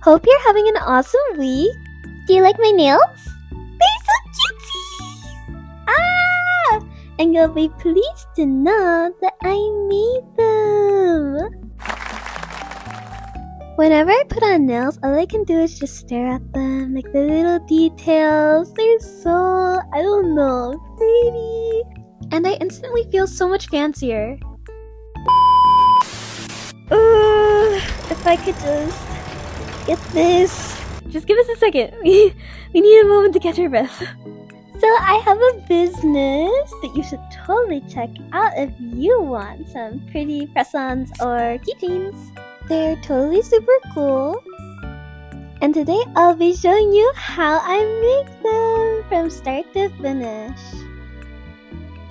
Hope you're having an awesome week. Do you like my nails? They're so cutesy! Ah! And you'll be pleased to know that I made them. Whenever I put on nails, all I can do is just stare at them, like the little details. They're so, I don't know, pretty. And I instantly feel so much fancier. If I could just get this. Just give us a second. We need a moment to catch our breath. So I have a business that you should totally check out if you want some pretty press-ons or keychains. They're totally super cool. And today I'll be showing you how I make them from start to finish.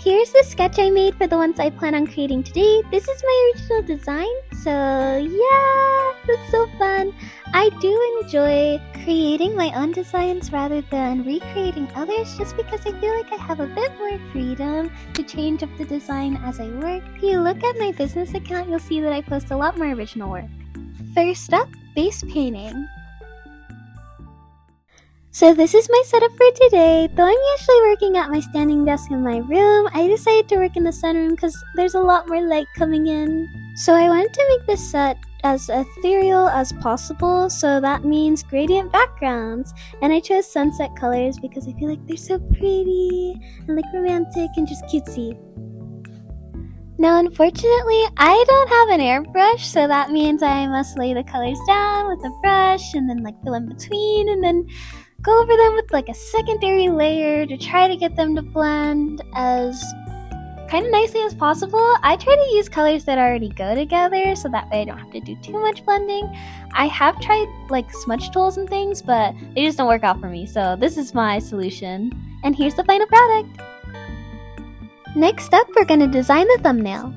Here's the sketch I made for the ones I plan on creating today. This is my original design, so yeah, that's so fun. I do enjoy creating my own designs rather than recreating others just because I feel like I have a bit more freedom to change up the design as I work. If you look at my business account, you'll see that I post a lot more original work. First up, base painting. So this is my setup for today. Though I'm usually working at my standing desk in my room, I decided to work in the sunroom because there's a lot more light coming in. So I wanted to make this set as ethereal as possible, so that means gradient backgrounds. And I chose sunset colors because I feel like they're so pretty and like romantic and just cutesy. Now unfortunately, I don't have an airbrush, so that means I must lay the colors down with a brush and then like fill in between and then go over them with like a secondary layer to try to get them to blend as kind of nicely as possible. I try to use colors that already go together so that way I don't have to do too much blending. I have tried like smudge tools and things, but they just don't work out for me, so this is my solution. And here's the final product. Next up, we're going to design the thumbnail.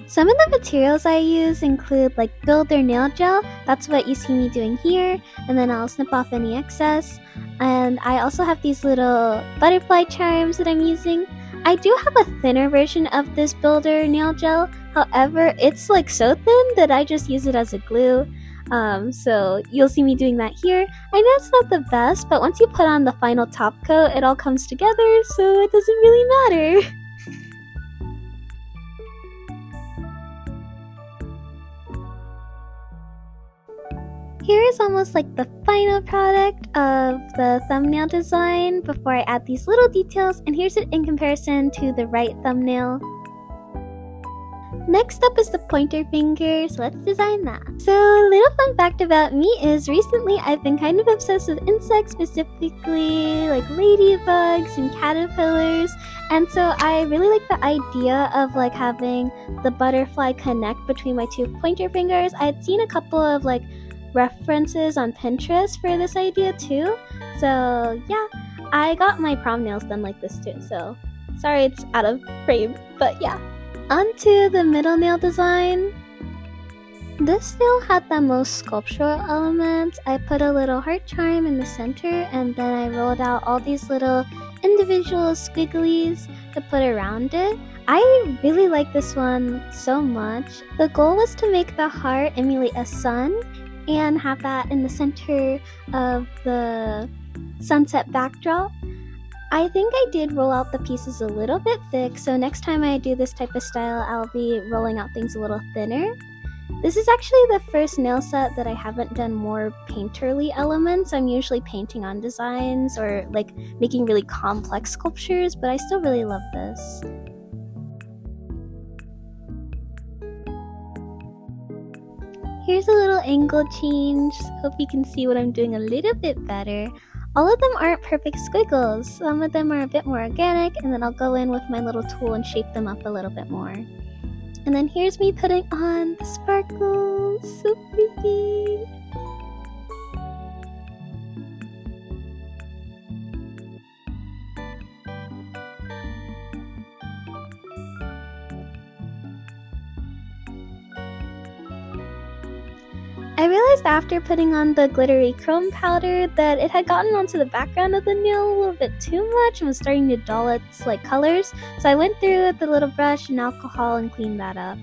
Some of the materials I use include like Builder nail gel, that's what you see me doing here, and then I'll snip off any excess. And I also have these little butterfly charms that I'm using. I do have a thinner version of this Builder nail gel, however, it's like so thin that I just use it as a glue. So you'll see me doing that here. I know it's not the best, but once you put on the final top coat, it all comes together, so it doesn't really matter. Here is almost like the final product of the thumbnail design before I add these little details, and here's it in comparison to the right thumbnail. Next up is the pointer finger, so let's design that. So a little fun fact about me is recently I've been kind of obsessed with insects, specifically like ladybugs and caterpillars, and so I really like the idea of like having the butterfly connect between my two pointer fingers. I had seen a couple of like references on Pinterest for this idea too, so yeah, I got my prom nails done like this too, so sorry it's out of frame, but yeah. Onto the middle nail design. This nail had the most sculptural elements. I put a little heart charm in the center and then I rolled out all these little individual squigglies to put around it. I really like this one so much. The goal was to make the heart emulate a sun and have that in the center of the sunset backdrop. I think I did roll out the pieces a little bit thick, so next time I do this type of style, I'll be rolling out things a little thinner. This is actually the first nail set that I haven't done more painterly elements. I'm usually painting on designs or like making really complex sculptures, but I still really love this. Here's a little angle change. Hope you can see what I'm doing a little bit better. All of them aren't perfect squiggles. Some of them are a bit more organic, and then I'll go in with my little tool and shape them up a little bit more. And then here's me putting on the sparkles. So pretty. I realized after putting on the glittery chrome powder that it had gotten onto the background of the nail a little bit too much and was starting to dull its like colors, so I went through with the little brush and alcohol and cleaned that up.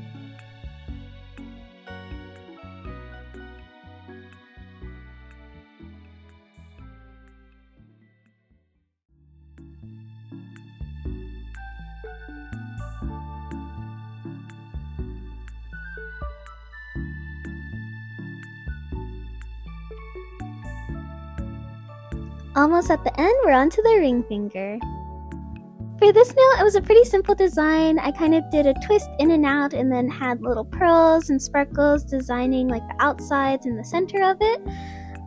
Almost at the end, we're on to the ring finger. For this nail, it was a pretty simple design. I kind of did a twist in and out and then had little pearls and sparkles designing like the outsides and the center of it.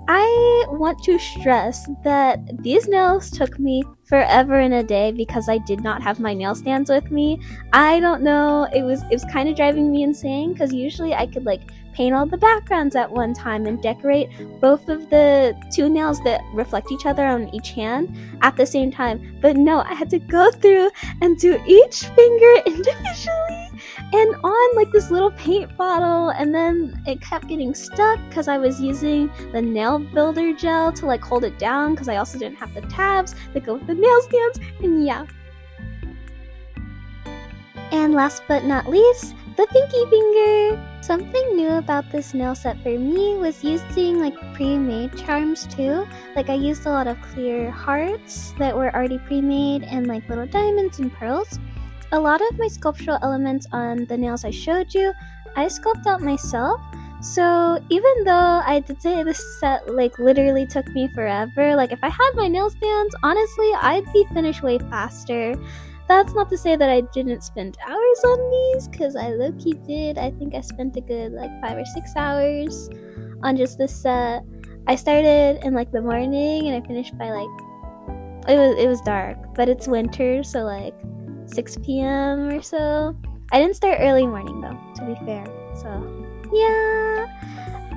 I want to stress that these nails took me forever and a day because I did not have my nail stands with me. I don't know, it was kind of driving me insane because usually I could like paint all the backgrounds at one time and decorate both of the two nails that reflect each other on each hand at the same time. But no, I had to go through and do each finger individually and on like this little paint bottle, and then it kept getting stuck because I was using the nail builder gel to like hold it down because I also didn't have the tabs that go with the nail stands, and yeah. And last but not least, the pinky finger! Something new about this nail set for me was using like pre-made charms too. Like I used a lot of clear hearts that were already pre-made and like little diamonds and pearls. A lot of my sculptural elements on the nails I showed you, I sculpted out myself. So even though I did say this set like literally took me forever, like if I had my nail stands, honestly, I'd be finished way faster. That's not to say that I didn't spend hours on these, because I low-key did. I think I spent a good like 5 or 6 hours on just this set. I started in like the morning and I finished by like, it was dark, but it's winter, so like 6 p.m. or so. I didn't start early morning though, to be fair, so yeah.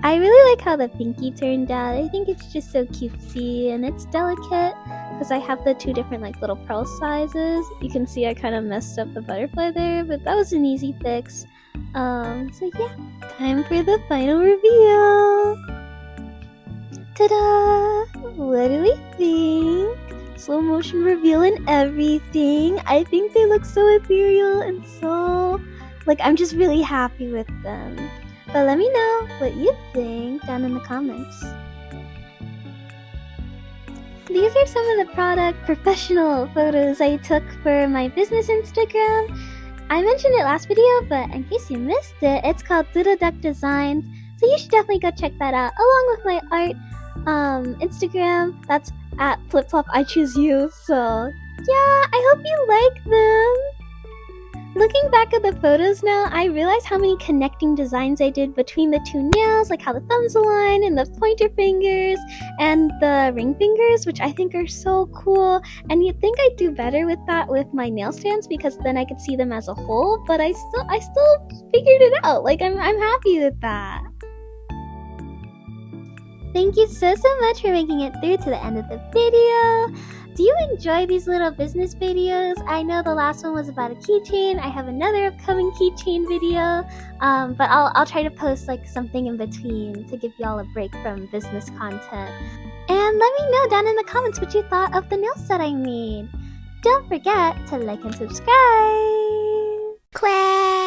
I really like how the pinky turned out. I think it's just so cutesy and it's delicate because I have the two different like little pearl sizes. You can see I kind of messed up the butterfly there, but that was an easy fix. So yeah, time for the final reveal. Ta-da! What do we think? Slow motion reveal and everything. I think they look so ethereal and so like I'm just really happy with them. But let me know what you think down in the comments. These are some of the product professional photos I took for my business Instagram. I mentioned it last video, but in case you missed it, it's called Doodle Duck Designs. So you should definitely go check that out, along with my art Instagram. That's at FlipFlopIChooseYou. So yeah, I hope you like them. Looking back at the photos now, I realize how many connecting designs I did between the two nails, like how the thumbs align and the pointer fingers and the ring fingers, which I think are so cool. And you'd think I'd do better with that with my nail stands because then I could see them as a whole, but I still figured it out. Like I'm happy with that. Thank you so much for making it through to the end of the video. Do you enjoy these little business videos? I know the last one was about a keychain. I have another upcoming keychain video, but I'll try to post like something in between to give y'all a break from business content. And let me know down in the comments what you thought of the nail set I made. Don't forget to like and subscribe. Quack!